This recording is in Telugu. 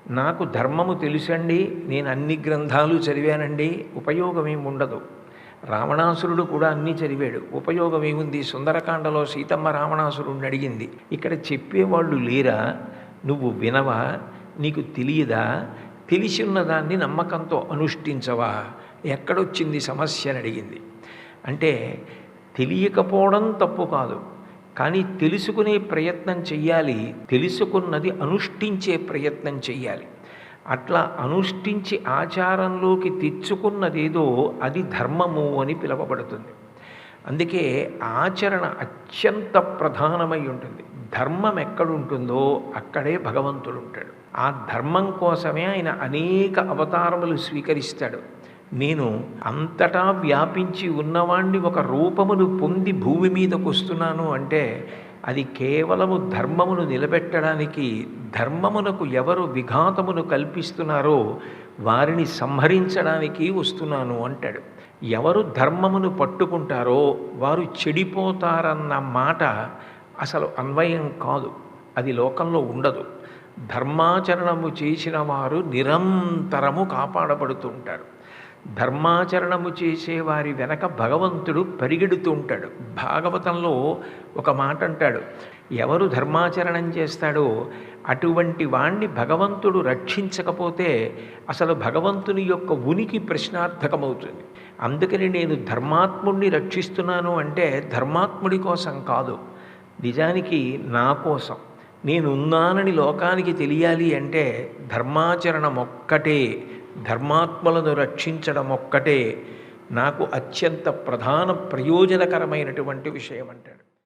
నాకు ధర్మము తెలుసండి, నేను అన్ని గ్రంథాలు చదివానండి, ఉపయోగం ఏమి ఉండదు. రావణాసురుడు కూడా అన్నీ చదివాడు, ఉపయోగం ఏముంది? సుందరకాండలో సీతమ్మ రావణాసురుడిని అడిగింది, ఇక్కడ చెప్పేవాళ్ళు లేరా? నువ్వు వినవా? నీకు తెలియదా? తెలిసి ఉన్నదాన్ని నమ్మకంతో అనుష్ఠించవా? ఎక్కడొచ్చింది సమస్య అని అడిగింది. అంటే తెలియకపోవడం తప్పు కాదు, కానీ తెలుసుకునే ప్రయత్నం చెయ్యాలి, తెలుసుకున్నది అనుష్ఠించే ప్రయత్నం చెయ్యాలి. అట్లా అనుష్ఠించి ఆచారంలోకి తెచ్చుకున్నదేదో అది ధర్మము అని పిలువబడుతుంది. అందుకే ఆచరణ అత్యంత ప్రధానమై ఉంటుంది. ధర్మం ఎక్కడుంటుందో అక్కడే భగవంతుడు ఉంటాడు. ఆ ధర్మం కోసమే ఆయన అనేక అవతారములు స్వీకరిస్తాడు. నేను అంతటా వ్యాపించి ఉన్నవాణ్ణి ఒక రూపమును పొంది భూమి మీదకు వస్తున్నాను అంటే అది కేవలము ధర్మమును నిలబెట్టడానికి, ధర్మమునకు ఎవరు విఘాతమును కల్పిస్తున్నారో వారిని సంహరించడానికి వస్తున్నాను అంటాడు. ఎవరు ధర్మమును పట్టుకుంటారో వారు చెడిపోతారన్న మాట అసలు అన్వయం కాదు, అది లోకంలో ఉండదు. ధర్మాచరణము చేసిన వారు నిరంతరము కాపాడబడుతూ ఉంటారు. ధర్మాచరణము చేసేవారి వెనక భగవంతుడు పరిగెడుతూ ఉంటాడు. భాగవతంలో ఒక మాట అంటాడు, ఎవరు ధర్మాచరణం చేస్తాడో అటువంటి వాణ్ణి భగవంతుడు రక్షించకపోతే అసలు భగవంతుని యొక్క ఉనికి ప్రశ్నార్థకమవుతుంది. అందుకని నేను ధర్మాత్ముడిని రక్షిస్తున్నాను అంటే ధర్మాత్ముడి కోసం కాదు, నిజానికి నా కోసం. నేనున్నానని లోకానికి తెలియాలి అంటే ధర్మాచరణం ఒక్కటే, ధర్మాత్మలను రక్షించడం ఒక్కటే నాకు అత్యంత ప్రధాన ప్రయోజనకరమైనటువంటి విషయం అంటాడు.